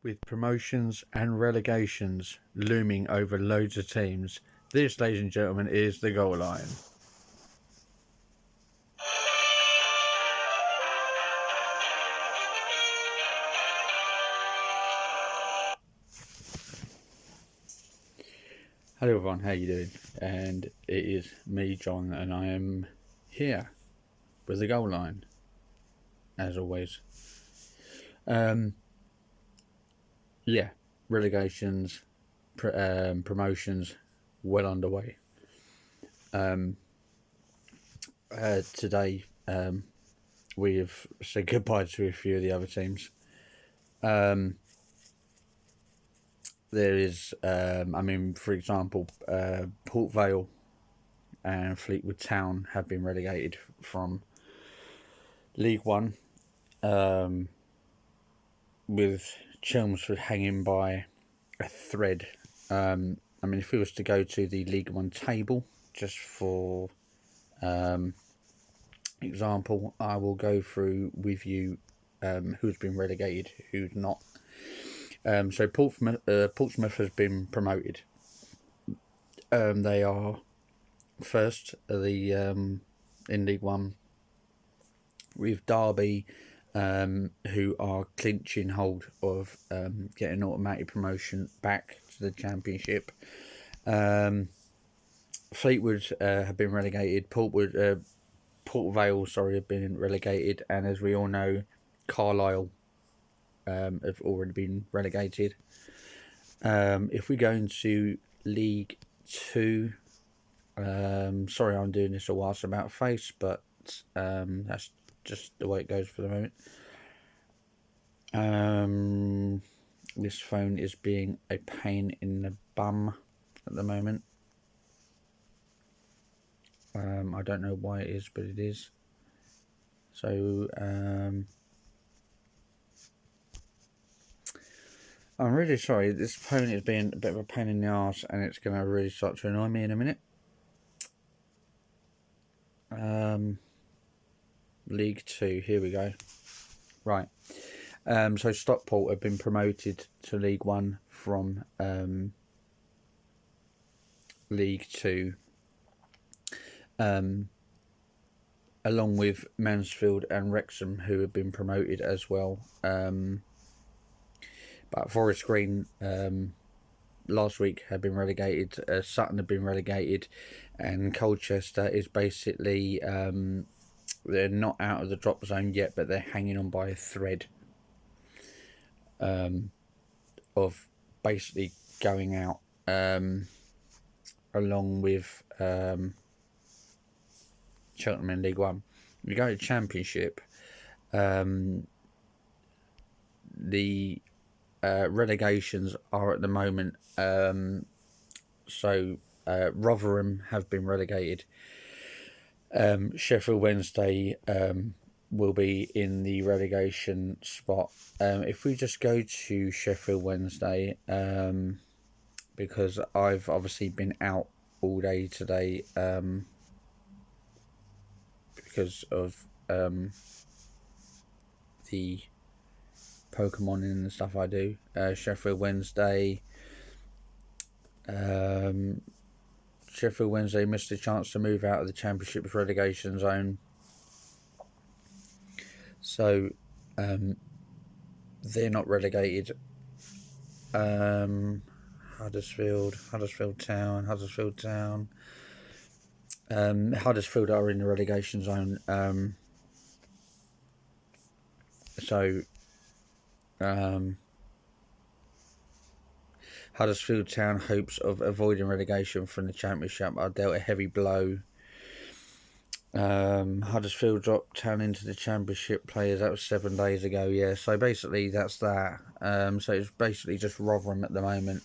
With promotions and relegations looming over loads of teams, this, ladies and gentlemen, is the goal line. Hello everyone, how you doing? And it is me, John, and I am here with the goal line, as always. Relegations, promotions, well underway. Today, we have said goodbye to a few of the other teams. There is, for example, Port Vale and Fleetwood Town have been relegated from League One, with Chelmsford hanging by a thread. If we was to go to the League One table, just for example, I will go through with you who's been relegated, who's not. So Portsmouth has been promoted. They are first in League One, with Derby, who are clinching hold of getting automatic promotion back to the Championship. Fleetwood have been relegated. Port Vale, have been relegated, and as we all know, Carlisle have already been relegated. If we go into League Two, sorry I'm doing this a whilst about face, but that's just the way it goes for the moment. This phone is being a pain in the bum at the moment. I don't know why it is, but it is. So I'm really sorry. This phone is being a bit of a pain in the arse, and it's going to really start to annoy me in a minute. League Two, here we go. Right. So Stockport have been promoted to League One from League Two, along with Mansfield and Wrexham, who have been promoted as well. But Forest Green last week had been relegated. Sutton have been relegated, and Colchester is basically they're not out of the drop zone yet, but they're hanging on by a thread of basically going out, along with Cheltenham in League One. We go to Championship. The relegations are at the moment. Rotherham have been relegated. Sheffield Wednesday will be in the relegation spot. If we just go to Sheffield Wednesday, because I've obviously been out all day today, because of the Pokemon and stuff I do. Sheffield Wednesday missed a chance to move out of the Championship's relegation zone. So they're not relegated. Huddersfield Town. Huddersfield are in the relegation zone. Huddersfield Town hopes of avoiding relegation from the Championship are dealt a heavy blow. Huddersfield dropped Town into the Championship players. That was 7 days ago. Yeah, so basically that's that. So it's basically just Rotherham at the moment.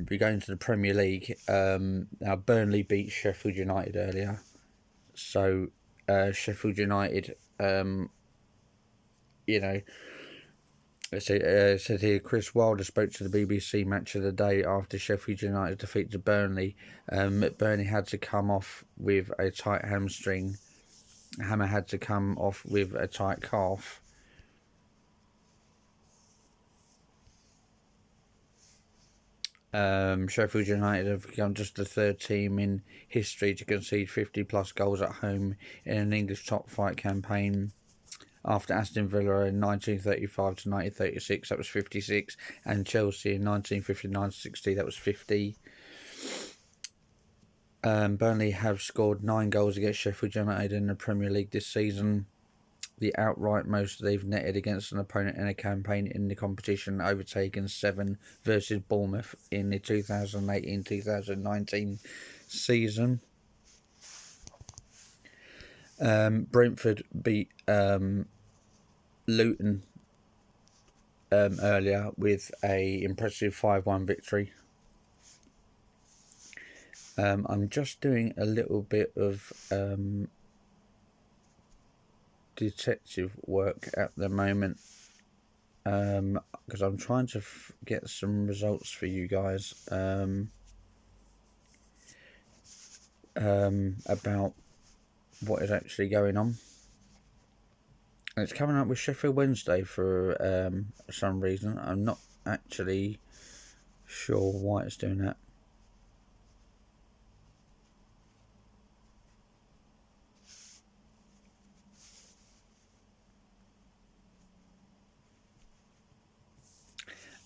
We go into the Premier League. Now Burnley beat Sheffield United earlier. So Sheffield United, it said here, Chris Wilder spoke to the BBC Match of the Day after Sheffield United defeated Burnley. Burnley had to come off with a tight hamstring Hammer had to come off with a tight calf. Sheffield United have become just the third team in history to concede 50 plus goals at home in an English top flight campaign. After Aston Villa in 1935 to 1936, that was 56, and Chelsea in 1959-60, that was 50. Burnley have scored 9 goals against Sheffield United in the Premier League this season. The outright most they've netted against an opponent in a campaign in the competition, overtaken 7 versus Bournemouth in the 2018-2019 season. Brentford beat Luton earlier with a impressive 5-1 victory. I'm just doing a little bit of detective work at the moment, because I'm trying to get some results for you guys about what is actually going on. And it's coming up with Sheffield Wednesday for some reason. I'm not actually sure why it's doing that.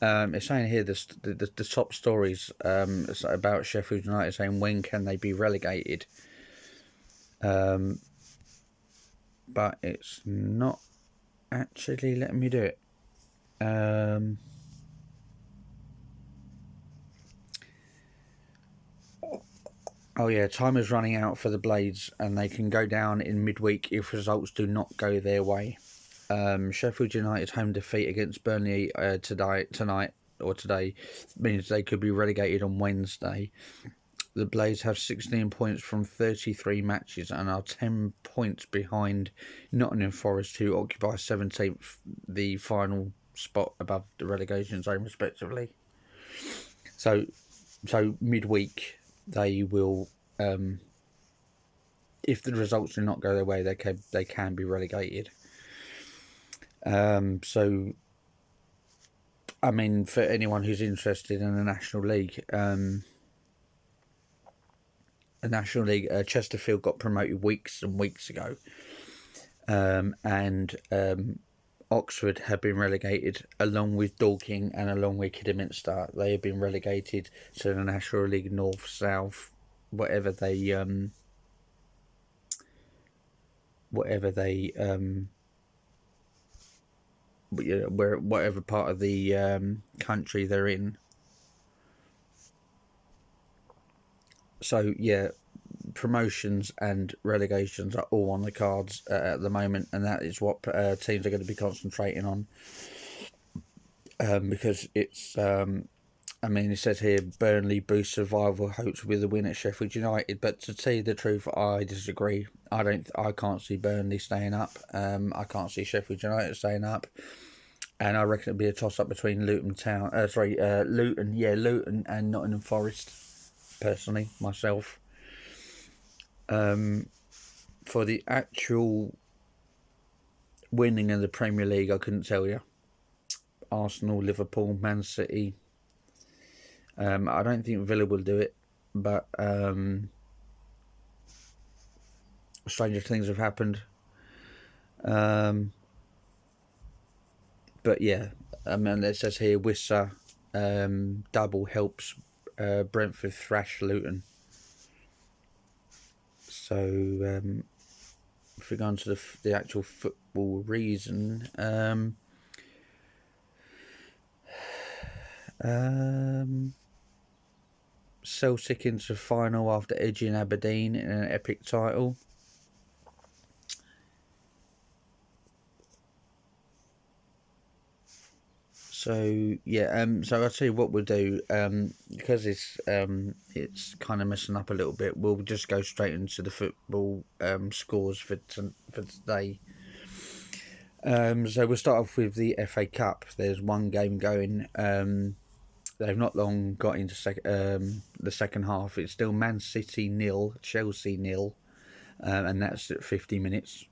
It's saying here the top stories about Sheffield United, saying when can they be relegated, but it's not actually letting me do it. Oh yeah, time is running out for the Blades, and they can go down in midweek if results do not go their way. Sheffield United's home defeat against Burnley tonight means they could be relegated on Wednesday. The Blades have 16 points from 33 matches and are 10 points behind Nottingham Forest, who occupy 17th, the final spot above the relegation zone, respectively. So midweek they will, if the results do not go their way, they can be relegated. So, I mean, for anyone who's interested in the National League, Chesterfield got promoted weeks and weeks ago, and Oxford have been relegated along with Dorking and along with Kidderminster. They have been relegated to the National League North, South, whatever they whatever part of the country they're in. So yeah, promotions and relegations are all on the cards at the moment, and that is what teams are going to be concentrating on, because it's I mean, it says here Burnley boost survival hopes with a win at Sheffield United, but to tell you the truth, I disagree. I can't see Burnley staying up. I can't see Sheffield United staying up, and I reckon it'll be a toss up between Luton and Nottingham Forest. Personally, myself, for the actual winning of the Premier League, I couldn't tell you. Arsenal, Liverpool, Man City. I don't think Villa will do it, but stranger things have happened. But yeah, I mean, it says here Wissa double helps Brentford thrash Luton. So if we go on to the actual football reason, Celtic into final after edging Aberdeen in an epic title. So yeah, so I'll tell you what we'll do, because it's kind of messing up a little bit. We'll just go straight into the football scores for today. So we'll start off with the FA Cup. There's one game going. They've not long got into the second half. It's still Man City 0, Chelsea 0. and that's at 50 minutes.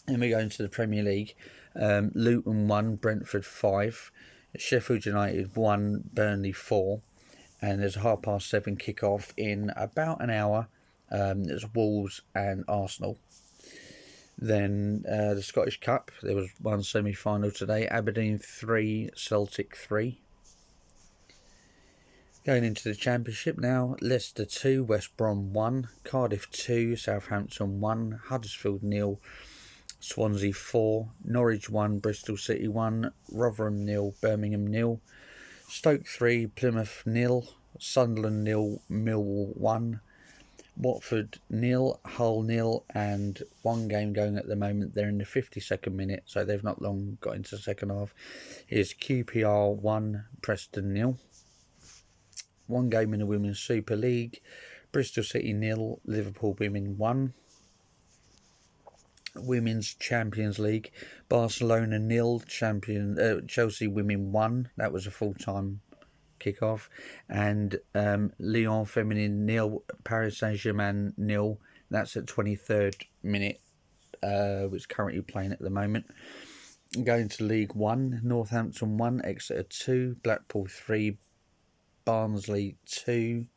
Then we go into the Premier League. Luton 1, Brentford 5, Sheffield United 1, Burnley 4, and there's a 7:30 kick-off in about an hour. There's Wolves and Arsenal. Then the Scottish Cup, there was one semi-final today. Aberdeen 3, Celtic 3. Going into the Championship now, Leicester 2, West Brom 1, Cardiff 2, Southampton 1, Huddersfield 0, Swansea 4, Norwich 1, Bristol City 1, Rotherham 0, Birmingham 0, Stoke 3, Plymouth 0, Sunderland 0, Millwall 1, Watford 0, Hull 0, and one game going at the moment. They're in the 52nd minute, so they've not long got into the second half. Is QPR 1, Preston 0. One game in the Women's Super League, Bristol City 0, Liverpool Women 1. Women's Champions League, Barcelona 0, Chelsea Women 1. That was a full-time kick-off. And Lyon Feminine 0, Paris Saint-Germain 0. That's at 23rd minute, which is currently playing at the moment. Going to League 1, Northampton 1, Exeter 2, Blackpool 3, Barnsley 2,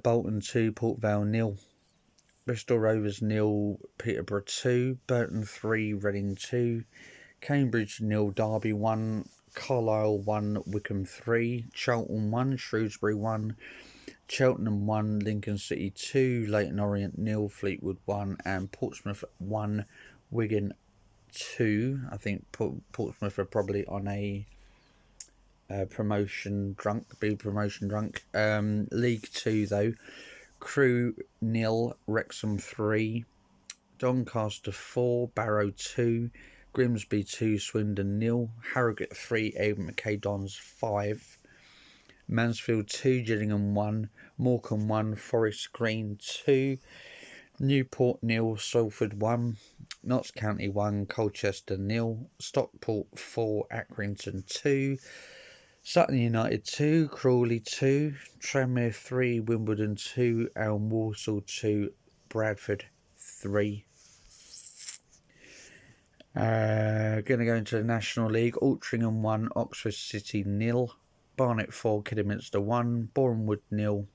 Bolton 2, Port Vale 0. Bristol Rovers 0, Peterborough 2, Burton 3, Reading 2, Cambridge 0, Derby 1, Carlisle 1, Wickham 3, Charlton 1, Shrewsbury 1, Cheltenham 1, Lincoln City 2, Leyton Orient 0, Fleetwood 1, and Portsmouth 1, Wigan 2. I think Portsmouth are probably on a promotion drunk. League 2 though, Crewe 0, Wrexham 3, Doncaster 4, Barrow 2, Grimsby 2, Swindon 0, Harrogate 3, Avon Mackay Dons 5, Mansfield 2, Gillingham 1, Morecambe 1, Forest Green 2, Newport 0, Salford 1, Notts County 1, Colchester 0, Stockport 4, Accrington 2, Sutton United 2, Crawley 2, Tranmere 3, Wimbledon 2, and Walsall 2, Bradford 3. Going to go into the National League. Altrincham 1, Oxford City 0, Barnet 4, Kidderminster 1, Bournemouth 0,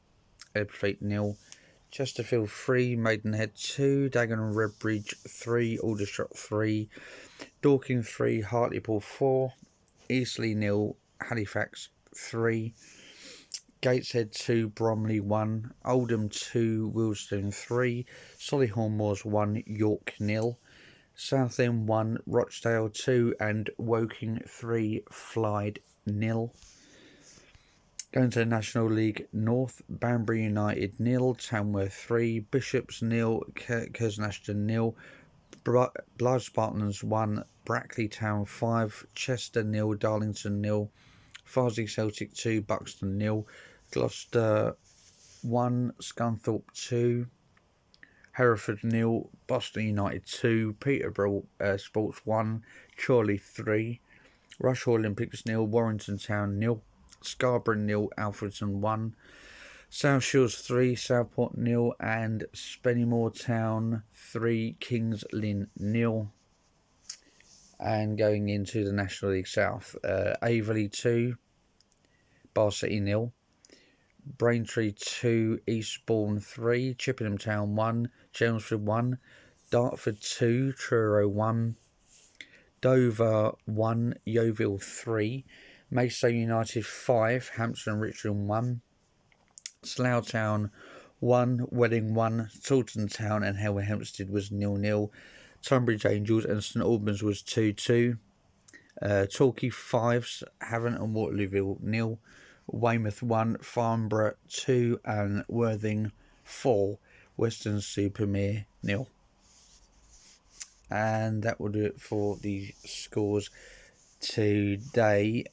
Ebbsfleet 0, Chesterfield 3, Maidenhead 2, Dagenham Redbridge 3, Aldershot 3, Dorking 3, Hartlepool 4, Eastleigh 0, Halifax 3, Gateshead 2, Bromley 1, Oldham 2, Wealdstone 3, Solihull Moors 1, York 0, Southend 1, Rochdale 2, and Woking 3, Flyde 0. Going to the National League North, Banbury United 0, Tamworth 3, Bishops 0, Kersnashton 0, Blythe Spartans 1, Brackley Town 5, Chester 0, Darlington 0, Farsley Celtic 2, Buxton 0, Gloucester 1, Scunthorpe 2, Hereford 0, Boston United 2, Peterborough Sports 1, Chorley 3, Rushall Olympics 0, Warrington Town 0, Scarborough 0, Alfredson 1, South Shields 3, Southport 0, and Spennymoor Town 3, Kings Lynn 0. And going into the National League South, Averley 2, Bar City 0, Braintree 2, Eastbourne 3, Chippenham Town 1, Chelmsford 1, Dartford 2, Truro 1, Dover 1, Yeovil 3, Maidstone United 5, Hampton Richmond 1, Slough Town 1, Welling 1, Taunton Town and Hemel Hempstead was 0-0, Tunbridge Angels and St Albans was 2-2, Torquay 5, Havant and Waterlooville 0, Weymouth 1, Farnborough 2, and Worthing 4, Weston-super-Mare 0. And that will do it for the scores today.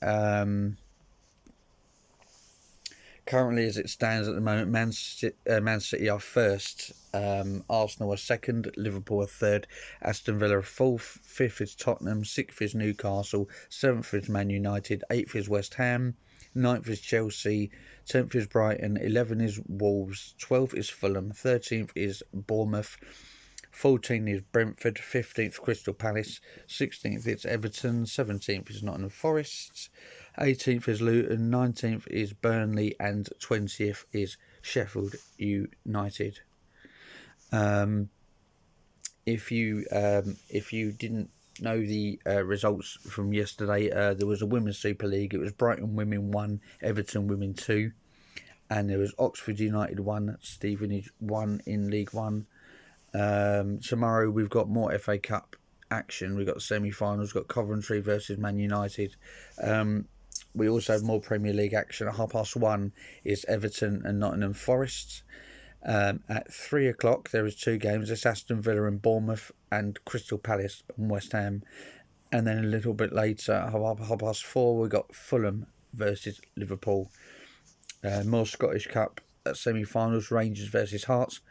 Currently, as it stands at the moment, Man City are first, Arsenal are second, Liverpool are third, Aston Villa are fourth, fifth is Tottenham, sixth is Newcastle, seventh is Man United, eighth is West Ham, 9th is Chelsea, 10th is Brighton, 11th is Wolves, 12th is Fulham, 13th is Bournemouth, 14th is Brentford, 15th Crystal Palace, 16th is Everton, 17th is Nottingham Forest, 18th is Luton, 19th is Burnley, and 20th is Sheffield United. If you didn't know the results from yesterday, there was a Women's Super League. It was Brighton Women 1, Everton Women 2, and there was Oxford United 1, Stevenage 1 in League 1. Tomorrow we've got more FA Cup action. We've got the semi-finals. We've got Coventry versus Man United. We also have more Premier League action. At 1:30 is Everton and Nottingham Forest. At 3 o'clock there is 2 games. It's Aston Villa and Bournemouth, and Crystal Palace and West Ham. And then a little bit later, at 4:30, we've got Fulham versus Liverpool. More Scottish Cup semi-finals, Rangers versus Hearts.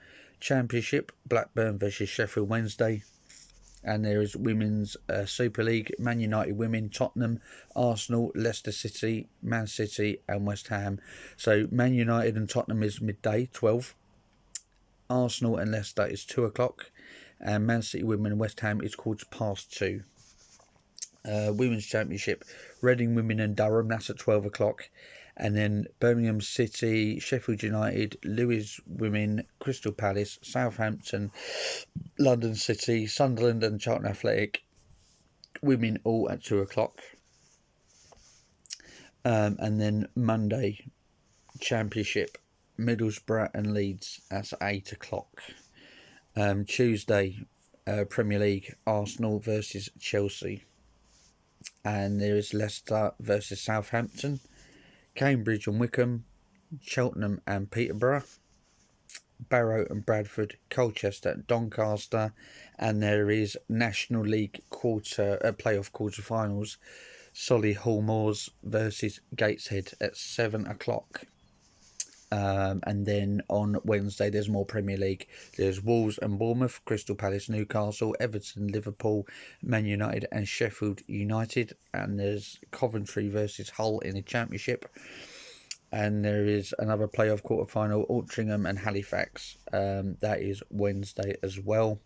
Championship, Blackburn versus Sheffield Wednesday. And there is Women's Super League, Man United Women, Tottenham, Arsenal, Leicester City, Man City and West Ham. So Man United and Tottenham is midday, 12. Arsenal and Leicester is 2 o'clock. And Man City Women and West Ham is 2:15. Women's Championship, Reading Women and Durham, that's at 12 o'clock. And then Birmingham City, Sheffield United, Lewes Women, Crystal Palace, Southampton, London City, Sunderland and Charlton Athletic Women all at 2 o'clock. And then Monday, Championship, Middlesbrough and Leeds, that's at 8 o'clock. Tuesday, Premier League, Arsenal versus Chelsea. And there is Leicester versus Southampton, Cambridge and Wickham, Cheltenham and Peterborough, Barrow and Bradford, Colchester and Doncaster. And there is National League playoff quarterfinals, Solihull Moors versus Gateshead at 7 o'clock. And then on Wednesday there's more Premier League. There's Wolves and Bournemouth, Crystal Palace, Newcastle, Everton, Liverpool, Man United and Sheffield United. And there's Coventry versus Hull in the Championship. And there is another playoff quarter-final, Altrincham and Halifax. That is Wednesday as well.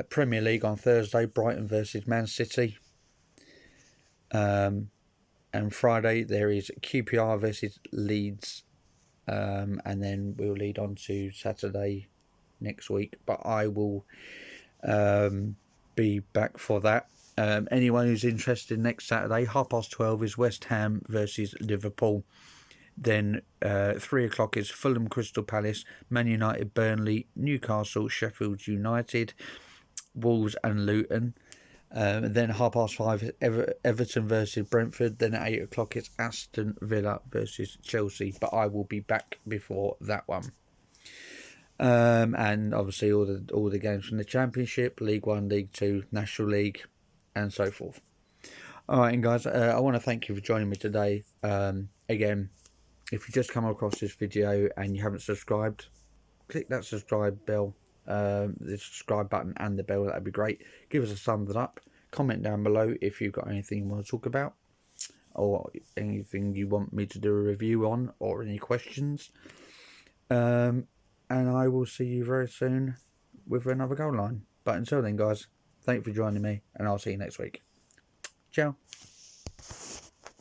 At Premier League on Thursday, Brighton versus Man City. And Friday there is QPR versus Leeds. And then we'll lead on to Saturday next week, but I will be back for that. Anyone who's interested, next Saturday, 12:30 is West Ham versus Liverpool. Then 3 o'clock is Fulham Crystal Palace, Man United Burnley, Newcastle Sheffield United, Wolves and Luton. Then 5:30 is Everton versus Brentford. Then at 8 o'clock it's Aston Villa versus Chelsea. But I will be back before that one. And obviously all the games from the Championship, League 1, League 2, National League, and so forth. Alright, and guys, I want to thank you for joining me today. Again, if you just come across this video and you haven't subscribed, click that subscribe bell. The subscribe button and the bell, that'd be great. Give us a thumbs up, comment down below if you've got anything you want to talk about or anything you want me to do a review on, or any questions. And I will see you very soon with another goal line. But until then, guys, thank you for joining me, and I'll see you next week. Ciao.